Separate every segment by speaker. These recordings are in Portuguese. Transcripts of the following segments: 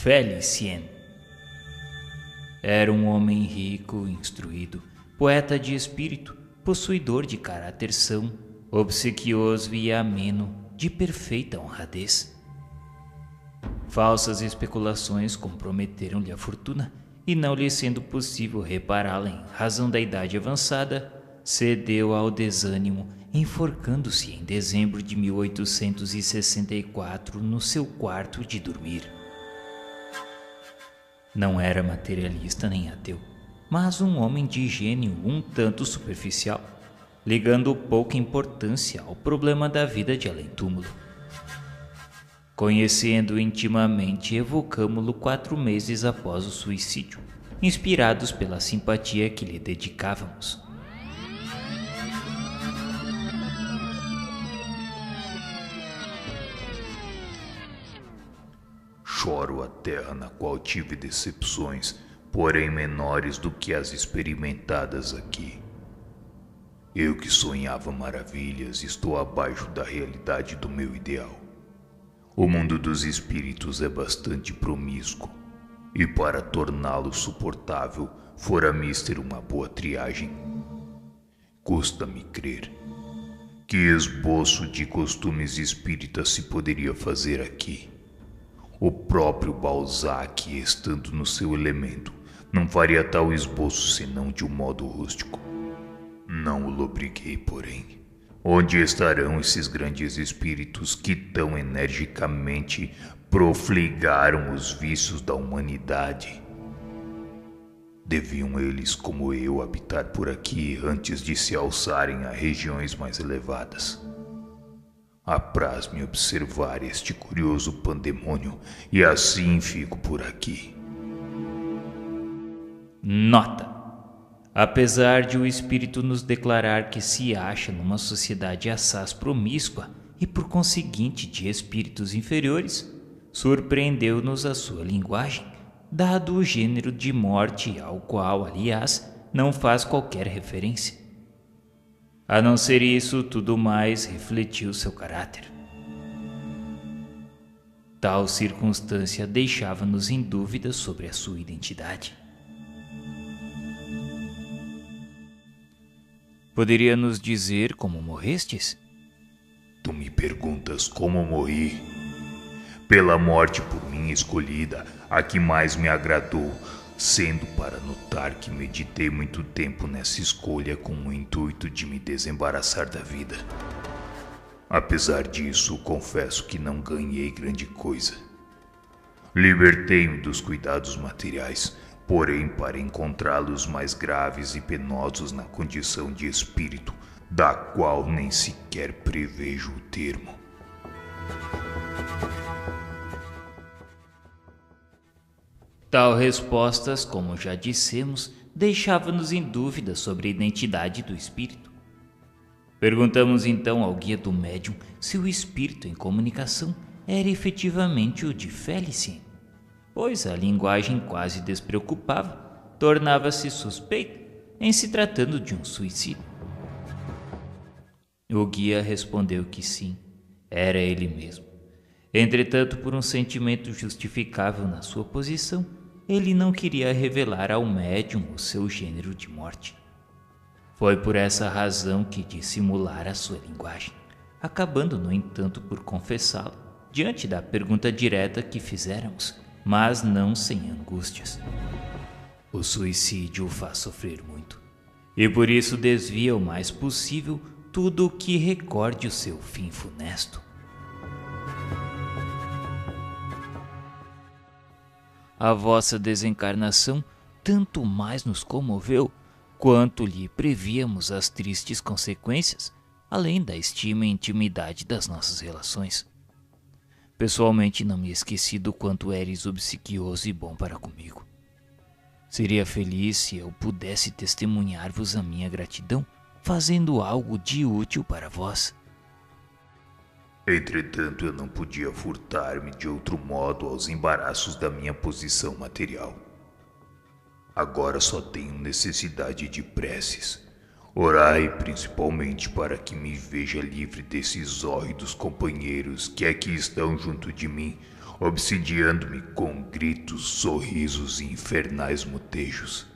Speaker 1: Felicien. Era um homem rico, instruído, poeta de espírito, possuidor de caráter são, obsequioso e ameno, de perfeita honradez. Falsas especulações comprometeram-lhe a fortuna, e não lhe sendo possível repará-la em razão da idade avançada, cedeu ao desânimo, enforcando-se em dezembro de 1864 no seu quarto de dormir. Não era materialista nem ateu, mas um homem de gênio um tanto superficial, ligando pouca importância ao problema da vida de além-túmulo. Conhecendo-o intimamente, evocamo-lo 4 meses após o suicídio, inspirados pela simpatia que lhe dedicávamos.
Speaker 2: Choro a terra na qual tive decepções, porém menores do que as experimentadas aqui. Eu que sonhava maravilhas, estou abaixo da realidade do meu ideal. O mundo dos espíritos é bastante promíscuo, e para torná-lo suportável, fora mister uma boa triagem. Custa-me crer. Que esboço de costumes espíritas se poderia fazer aqui? O próprio Balzac, estando no seu elemento, não faria tal esboço senão de um modo rústico. Não o lobriguei, porém. Onde estarão esses grandes espíritos que tão energicamente profligaram os vícios da humanidade? Deviam eles, como eu, habitar por aqui antes de se alçarem a regiões mais elevadas. Apraz-me observar este curioso pandemônio e assim fico por aqui.
Speaker 1: Nota: apesar de o espírito nos declarar que se acha numa sociedade assaz promíscua e por conseguinte de espíritos inferiores, surpreendeu-nos a sua linguagem, dado o gênero de morte ao qual, aliás, não faz qualquer referência. A não ser isso, tudo mais refletiu seu caráter. Tal circunstância deixava-nos em dúvida sobre a sua identidade. Poderia nos dizer como morrestes?
Speaker 2: Tu me perguntas como morri? Pela morte por mim escolhida, a que mais me agradou, sendo para notar que meditei muito tempo nessa escolha com o intuito de me desembaraçar da vida. Apesar disso, confesso que não ganhei grande coisa. Libertei-me dos cuidados materiais, porém para encontrá-los mais graves e penosos na condição de espírito, da qual nem sequer prevejo o termo.
Speaker 1: Tal respostas, como já dissemos, deixava-nos em dúvida sobre a identidade do espírito. Perguntamos então ao guia do médium se o espírito em comunicação era efetivamente o de Felicien, pois a linguagem quase despreocupava, tornava-se suspeita em se tratando de um suicídio. O guia respondeu que sim, era ele mesmo. Entretanto, por um sentimento justificável na sua posição, ele não queria revelar ao médium o seu gênero de morte. Foi por essa razão que dissimulara a sua linguagem, acabando, no entanto, por confessá-lo, diante da pergunta direta que fizéramos, mas não sem angústias. O suicídio o faz sofrer muito, e por isso desvia o mais possível tudo o que recorde o seu fim funesto. A vossa desencarnação tanto mais nos comoveu, quanto lhe prevíamos as tristes consequências, além da estima e intimidade das nossas relações. Pessoalmente não me esqueci do quanto eres obsequioso e bom para comigo. Seria feliz se eu pudesse testemunhar-vos a minha gratidão, fazendo algo de útil para vós.
Speaker 2: Entretanto, eu não podia furtar-me de outro modo aos embaraços da minha posição material. Agora só tenho necessidade de preces. Orai principalmente para que me veja livre desses hórridos companheiros que aqui estão junto de mim, obsidiando-me com gritos, sorrisos e infernais motejos.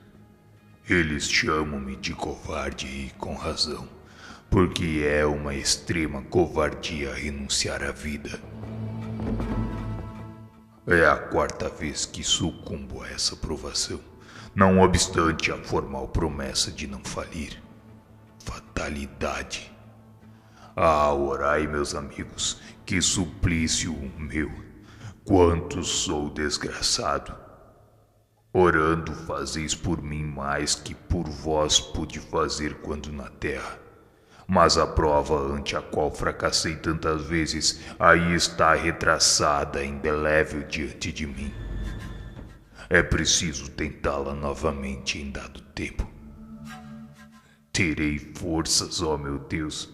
Speaker 2: Eles chamam-me de covarde e com razão, porque é uma extrema covardia renunciar à vida. É a quarta vez que sucumbo a essa provação, não obstante a formal promessa de não falir. Fatalidade. Ah, orai, meus amigos, que suplício o meu. Quanto sou desgraçado. Orando fazeis por mim mais que por vós pude fazer quando na terra. Mas a prova ante a qual fracassei tantas vezes, aí está retraçada, indelével diante de mim. É preciso tentá-la novamente em dado tempo. Terei forças, ó meu Deus.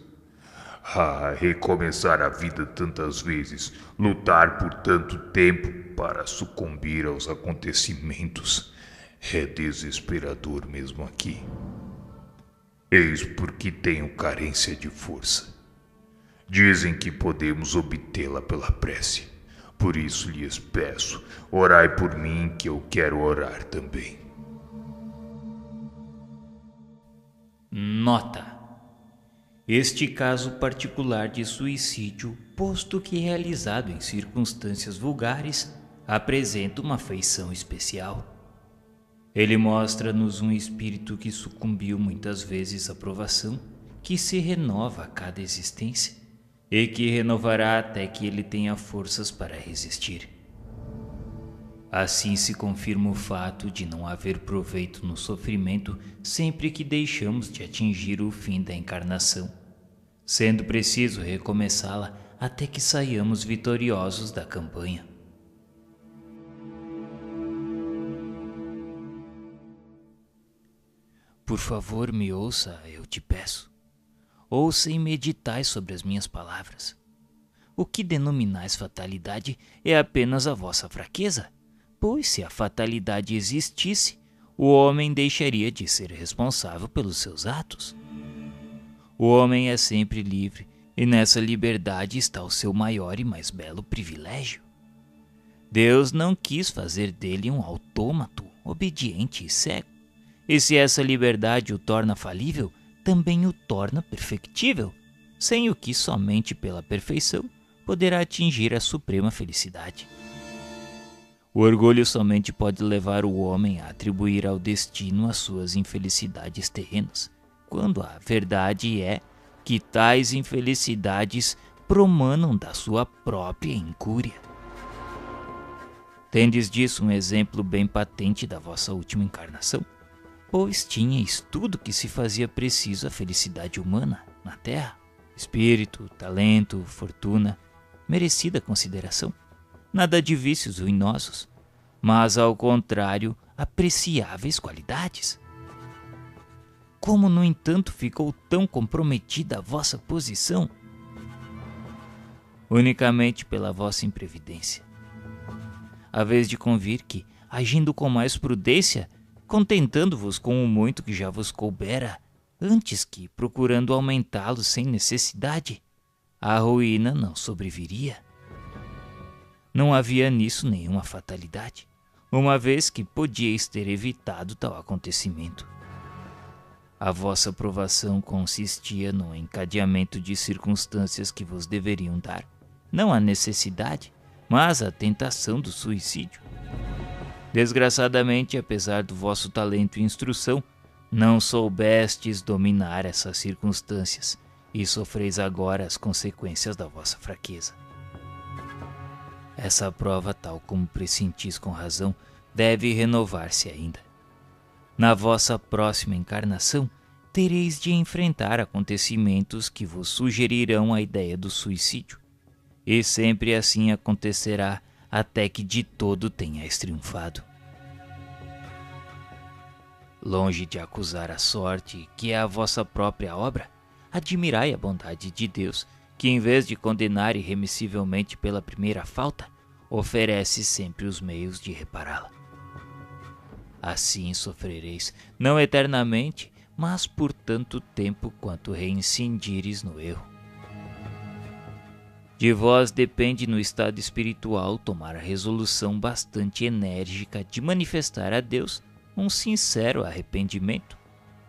Speaker 2: Recomeçar a vida tantas vezes, lutar por tanto tempo para sucumbir aos acontecimentos, é desesperador mesmo aqui. Eis porque tenho carência de força. Dizem que podemos obtê-la pela prece. Por isso lhes peço, orai por mim que eu quero orar também.
Speaker 1: Nota: este caso particular de suicídio, posto que realizado em circunstâncias vulgares, apresenta uma feição especial. Ele mostra-nos um espírito que sucumbiu muitas vezes à provação, que se renova a cada existência e que renovará até que ele tenha forças para resistir. Assim se confirma o fato de não haver proveito no sofrimento sempre que deixamos de atingir o fim da encarnação, sendo preciso recomeçá-la até que saiamos vitoriosos da campanha. Por favor, me ouça, eu te peço. Ouça e meditai sobre as minhas palavras. O que denominais fatalidade é apenas a vossa fraqueza, pois se a fatalidade existisse, o homem deixaria de ser responsável pelos seus atos. O homem é sempre livre, e nessa liberdade está o seu maior e mais belo privilégio. Deus não quis fazer dele um autômato, obediente e cego. E se essa liberdade o torna falível, também o torna perfectível, sem o que somente pela perfeição poderá atingir a suprema felicidade. O orgulho somente pode levar o homem a atribuir ao destino as suas infelicidades terrenas, quando a verdade é que tais infelicidades promanam da sua própria incúria. Tendes disso um exemplo bem patente da vossa última encarnação, pois tinhais tudo que se fazia preciso à felicidade humana na terra: espírito, talento, fortuna, merecida consideração, nada de vícios ruinosos, mas ao contrário, apreciáveis qualidades. Como, no entanto, ficou tão comprometida a vossa posição? Unicamente pela vossa imprevidência. Haveis de convir que, agindo com mais prudência, contentando-vos com o muito que já vos coubera, antes que procurando aumentá-lo sem necessidade, a ruína não sobreviria. Não havia nisso nenhuma fatalidade, uma vez que podíeis ter evitado tal acontecimento. A vossa provação consistia no encadeamento de circunstâncias que vos deveriam dar, não a necessidade, mas a tentação do suicídio. Desgraçadamente, apesar do vosso talento e instrução, não soubestes dominar essas circunstâncias e sofreis agora as consequências da vossa fraqueza. Essa prova, tal como pressentis com razão, deve renovar-se ainda. Na vossa próxima encarnação, tereis de enfrentar acontecimentos que vos sugerirão a ideia do suicídio, e sempre assim acontecerá até que de todo tenhais triunfado. Longe de acusar a sorte, que é a vossa própria obra, admirai a bondade de Deus, que em vez de condenar irremissivelmente pela primeira falta, oferece sempre os meios de repará-la. Assim sofrereis, não eternamente, mas por tanto tempo quanto reincindires no erro. De vós depende no estado espiritual tomar a resolução bastante enérgica de manifestar a Deus um sincero arrependimento,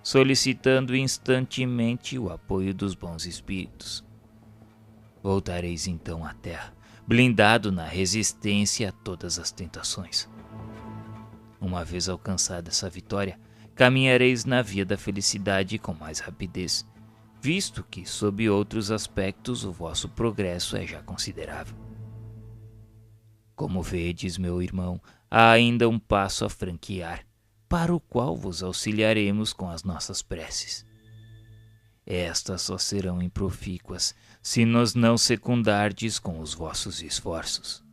Speaker 1: solicitando instantemente o apoio dos bons espíritos. Voltareis então à terra, blindado na resistência a todas as tentações. Uma vez alcançada essa vitória, caminhareis na via da felicidade com mais rapidez, visto que, sob outros aspectos, o vosso progresso é já considerável. Como vedes, meu irmão, há ainda um passo a franquear, para o qual vos auxiliaremos com as nossas preces. Estas só serão improfícuas se nos não secundardes com os vossos esforços.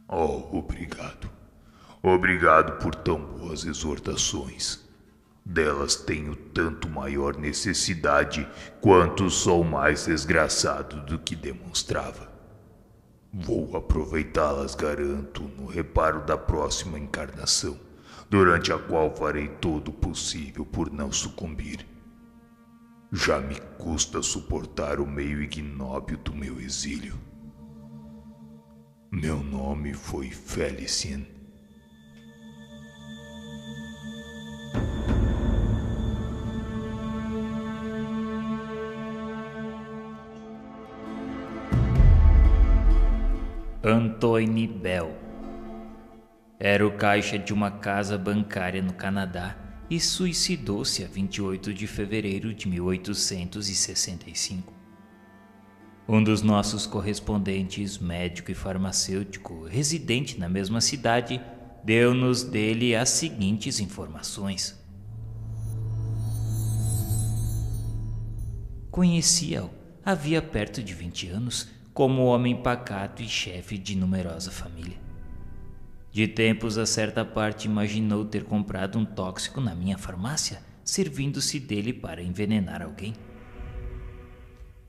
Speaker 2: Oh, obrigado. Obrigado por tão boas exortações. Delas tenho tanto maior necessidade quanto sou mais desgraçado do que demonstrava. Vou aproveitá-las, garanto, no reparo da próxima encarnação, durante a qual farei todo o possível por não sucumbir. Já me custa suportar o meio ignóbil do meu exílio. Meu nome foi Felicien.
Speaker 1: Antoine Bell era o caixa de uma casa bancária no Canadá e suicidou-se a 28 de fevereiro de 1865. Um dos nossos correspondentes, médico e farmacêutico, residente na mesma cidade, deu-nos dele as seguintes informações. Conhecia-o, havia perto de 20 anos, como homem pacato e chefe de numerosa família. De tempos a certa parte imaginou ter comprado um tóxico na minha farmácia, servindo-se dele para envenenar alguém.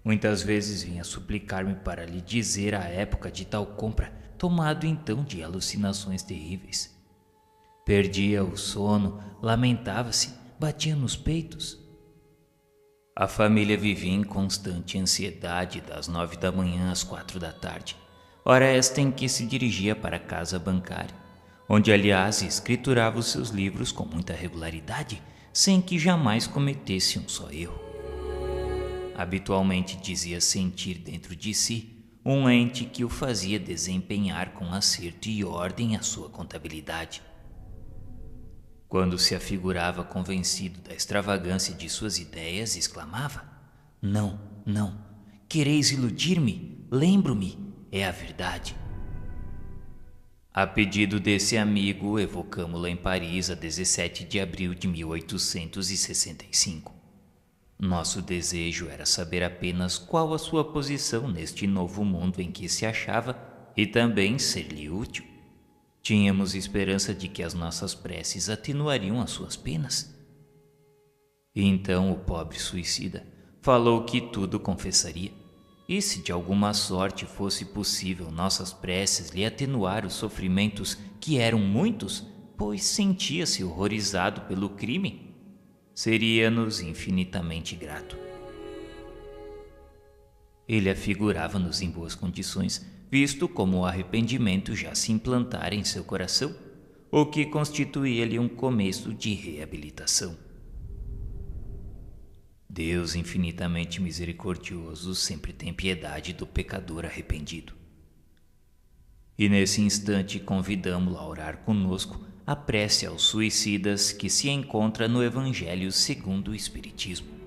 Speaker 1: Muitas vezes vinha suplicar-me para lhe dizer a época de tal compra, tomado então de alucinações terríveis. Perdia o sono, lamentava-se, batia nos peitos. A família vivia em constante ansiedade das 9 da manhã às 4 da tarde, hora esta em que se dirigia para a casa bancária, onde aliás escriturava os seus livros com muita regularidade, sem que jamais cometesse um só erro. Habitualmente dizia sentir dentro de si um ente que o fazia desempenhar com acerto e ordem a sua contabilidade. Quando se afigurava convencido da extravagância de suas ideias, exclamava: Não, não, quereis iludir-me? Lembro-me, é a verdade. A pedido desse amigo, evocamo-la em Paris a 17 de abril de 1865. Nosso desejo era saber apenas qual a sua posição neste novo mundo em que se achava e também ser-lhe útil. Tínhamos esperança de que as nossas preces atenuariam as suas penas. E então o pobre suicida falou que tudo confessaria, e se de alguma sorte fosse possível nossas preces lhe atenuar os sofrimentos, que eram muitos, pois sentia-se horrorizado pelo crime, seria-nos infinitamente grato. Ele afigurava-nos em boas condições, visto como o arrependimento já se implantara em seu coração, o que constituía-lhe um começo de reabilitação. Deus infinitamente misericordioso sempre tem piedade do pecador arrependido. E nesse instante convidamo-lo a orar conosco a prece aos suicidas que se encontra no Evangelho segundo o Espiritismo.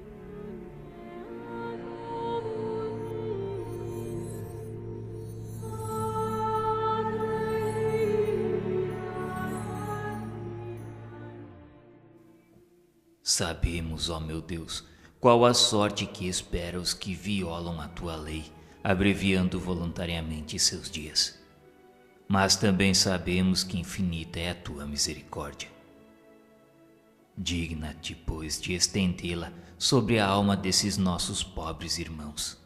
Speaker 1: Sabemos, ó meu Deus, qual a sorte que espera os que violam a tua lei, abreviando voluntariamente seus dias. Mas também sabemos que infinita é a tua misericórdia. Digna-te, pois, de estendê-la sobre a alma desses nossos pobres irmãos.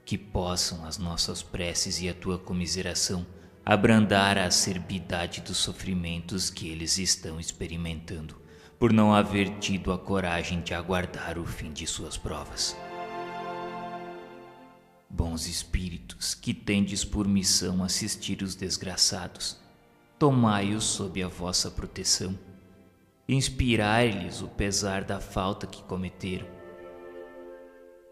Speaker 1: Que possam as nossas preces e a tua comiseração abrandar a acerbidade dos sofrimentos que eles estão experimentando, por não haver tido a coragem de aguardar o fim de suas provas. Bons espíritos, que tendes por missão assistir os desgraçados, tomai-os sob a vossa proteção, inspirai-lhes o pesar da falta que cometeram,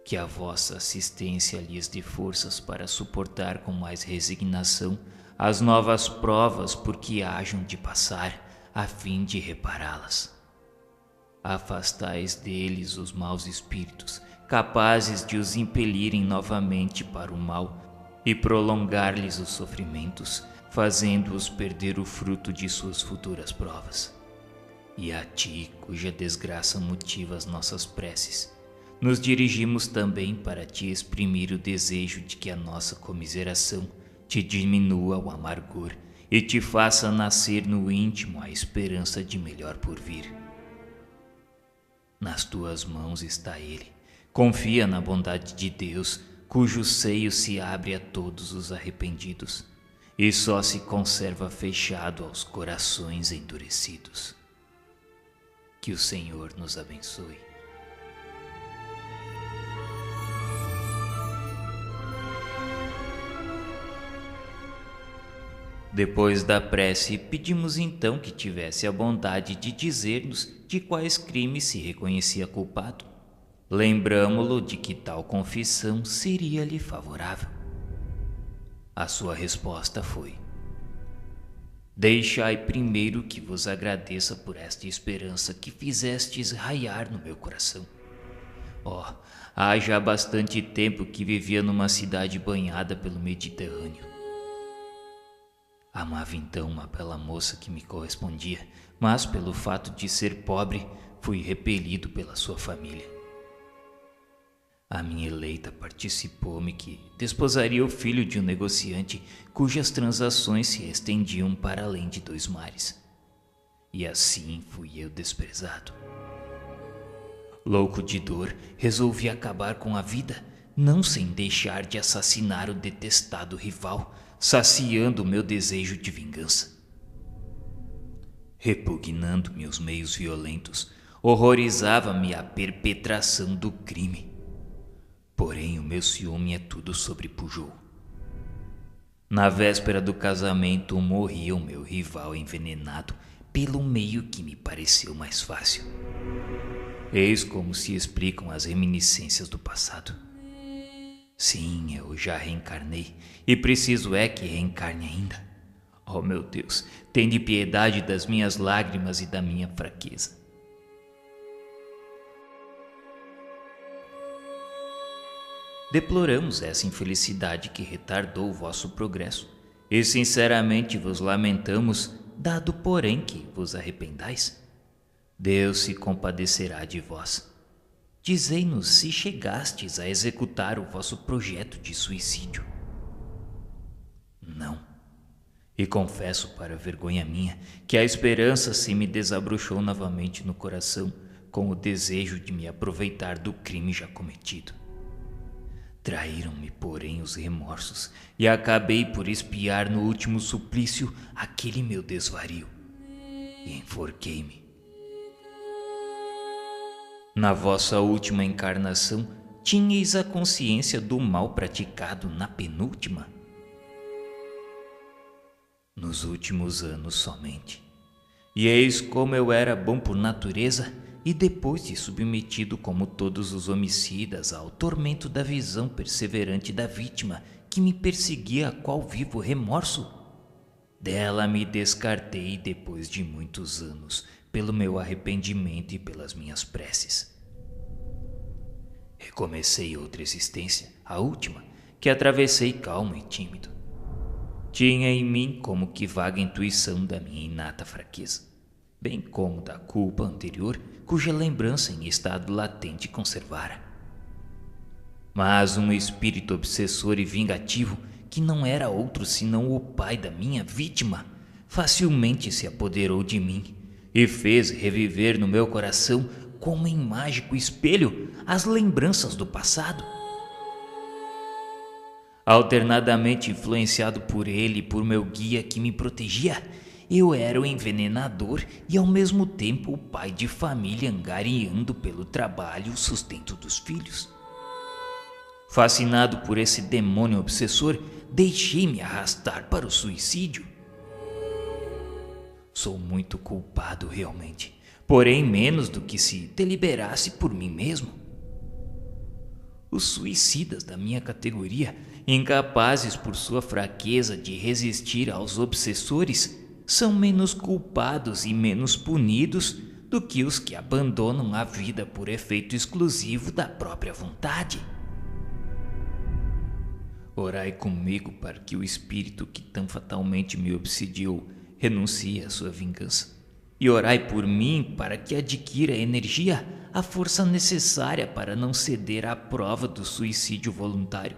Speaker 1: que a vossa assistência lhes dê forças para suportar com mais resignação as novas provas por que hajam de passar, a fim de repará-las. Afastais deles os maus espíritos, capazes de os impelirem novamente para o mal e prolongar-lhes os sofrimentos, fazendo-os perder o fruto de suas futuras provas. E a ti, cuja desgraça motiva as nossas preces, nos dirigimos também para te exprimir o desejo de que a nossa comiseração te diminua o amargor e te faça nascer no íntimo a esperança de melhor por vir. Nas tuas mãos está ele. Confia na bondade de Deus, cujo seio se abre a todos os arrependidos e só se conserva fechado aos corações endurecidos. Que o Senhor nos abençoe. Depois da prece, pedimos então que tivesse a bondade de dizer-nos de quais crimes se reconhecia culpado. Lembramo-lo de que tal confissão seria-lhe favorável. A sua resposta foi: deixai primeiro que vos agradeça por esta esperança que fizestes raiar no meu coração. Há já bastante tempo que vivia numa cidade banhada pelo Mediterrâneo. Amava então uma bela moça que me correspondia, mas pelo fato de ser pobre, fui repelido pela sua família. A minha eleita participou-me que desposaria o filho de um negociante cujas transações se estendiam para além de 2 mares. E assim fui eu desprezado. Louco de dor, resolvi acabar com a vida, não sem deixar de assassinar o detestado rival, saciando o meu desejo de vingança. Repugnando-me os meios violentos, horrorizava-me a perpetração do crime. Porém, o meu ciúme é tudo sobrepujou. Na véspera do casamento, morria o meu rival envenenado pelo meio que me pareceu mais fácil. Eis como se explicam as reminiscências do passado. Sim, eu já reencarnei e preciso é que reencarne ainda. Oh, meu Deus, tende piedade das minhas lágrimas e da minha fraqueza. Deploramos essa infelicidade que retardou o vosso progresso e sinceramente vos lamentamos, dado porém que vos arrependais. Deus se compadecerá de vós. Dizei-nos se chegastes a executar o vosso projeto de suicídio. Não. E confesso para vergonha minha que a esperança se me desabrochou novamente no coração com o desejo de me aproveitar do crime já cometido. Traíram-me, porém, os remorsos e acabei por expiar no último suplício aquele meu desvario e enforquei-me. Na vossa última encarnação, tinhais a consciência do mal praticado na penúltima? Nos últimos anos somente. E eis como eu era bom por natureza, e depois de submetido como todos os homicidas ao tormento da visão perseverante da vítima que me perseguia qual vivo remorso, dela me descartei depois de muitos anos, pelo meu arrependimento e pelas minhas preces. Recomecei outra existência, a última, que atravessei calmo e tímido. Tinha em mim como que vaga intuição da minha inata fraqueza, bem como da culpa anterior, cuja lembrança em estado latente conservara. Mas um espírito obsessor e vingativo, que não era outro senão o pai da minha vítima, facilmente se apoderou de mim e fez reviver no meu coração, como em mágico espelho, as lembranças do passado. Alternadamente influenciado por ele e por meu guia que me protegia, eu era o envenenador e ao mesmo tempo o pai de família angariando pelo trabalho o sustento dos filhos. Fascinado por esse demônio obsessor, deixei-me arrastar para o suicídio. Sou muito culpado realmente, porém menos do que se deliberasse por mim mesmo. Os suicidas da minha categoria, incapazes por sua fraqueza de resistir aos obsessores, são menos culpados e menos punidos do que os que abandonam a vida por efeito exclusivo da própria vontade. Orai comigo para que o espírito que tão fatalmente me obsidiou renuncie à sua vingança. E orai por mim para que adquira energia, a força necessária para não ceder à prova do suicídio voluntário.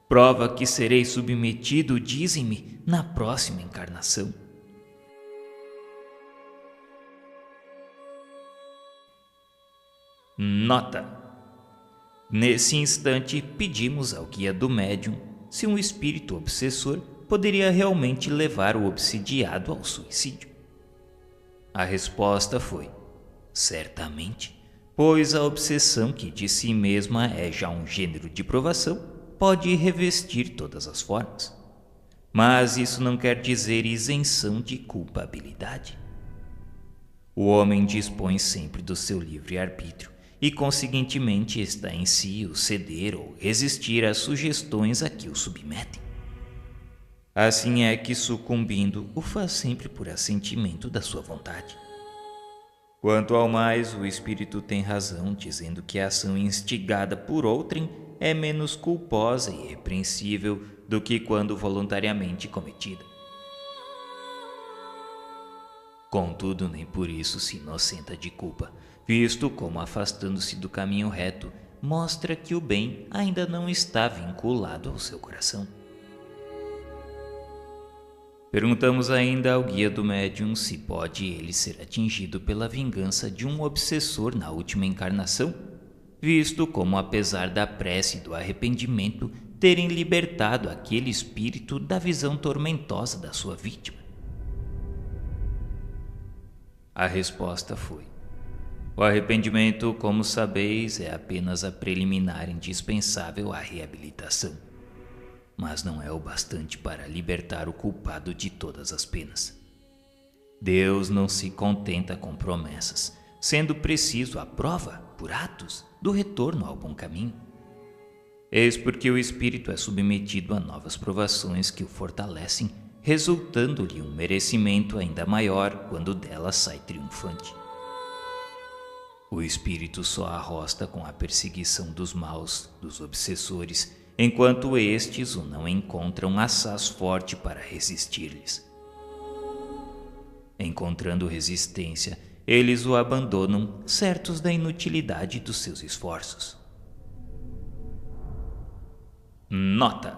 Speaker 1: Prova que serei submetido, dizem-me, na próxima encarnação. Nota: nesse instante, pedimos ao guia do médium se um espírito obsessor poderia realmente levar o obsidiado ao suicídio. A resposta foi: certamente, pois a obsessão, que de si mesma é já um gênero de provação, pode revestir todas as formas. Mas isso não quer dizer isenção de culpabilidade. O homem dispõe sempre do seu livre-arbítrio e, conseguintemente, está em si o ceder ou resistir às sugestões a que o submetem. Assim é que, sucumbindo, o faz sempre por assentimento da sua vontade. Quanto ao mais, o espírito tem razão, dizendo que a ação instigada por outrem é menos culposa e repreensível do que quando voluntariamente cometida. Contudo, nem por isso se inocenta de culpa, visto como, afastando-se do caminho reto, mostra que o bem ainda não está vinculado ao seu coração. Perguntamos ainda ao guia do médium se pode ele ser atingido pela vingança de um obsessor na última encarnação, visto como, apesar da prece e do arrependimento, terem libertado aquele espírito da visão tormentosa da sua vítima. A resposta foi: o arrependimento, como sabeis, é apenas a preliminar indispensável à reabilitação, mas não é o bastante para libertar o culpado de todas as penas. Deus não se contenta com promessas, sendo preciso a prova, por atos, do retorno ao bom caminho. Eis porque o espírito é submetido a novas provações que o fortalecem, resultando-lhe um merecimento ainda maior quando dela sai triunfante. O espírito só arrosta com a perseguição dos maus, dos obsessores, enquanto estes o não encontram assaz forte para resistir-lhes. Encontrando resistência, eles o abandonam, certos da inutilidade dos seus esforços. Nota: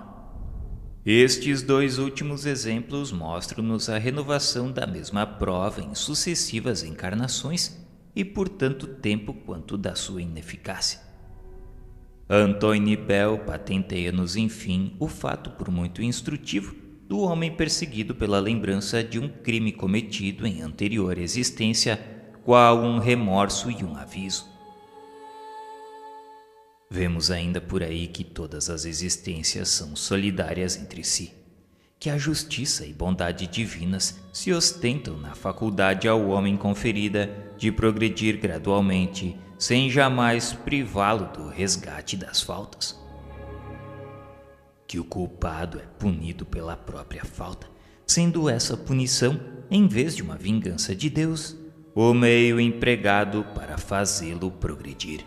Speaker 1: estes dois últimos exemplos mostram-nos a renovação da mesma prova em sucessivas encarnações e por tanto tempo quanto da sua ineficácia. Antoine Bell patenteia-nos, enfim, o fato por muito instrutivo do homem perseguido pela lembrança de um crime cometido em anterior existência, qual um remorso e um aviso. Vemos ainda por aí que todas as existências são solidárias entre si, que a justiça e bondade divinas se ostentam na faculdade ao homem conferida de progredir gradualmente, sem jamais privá-lo do resgate das faltas. Que o culpado é punido pela própria falta, sendo essa punição, em vez de uma vingança de Deus, o meio empregado para fazê-lo progredir.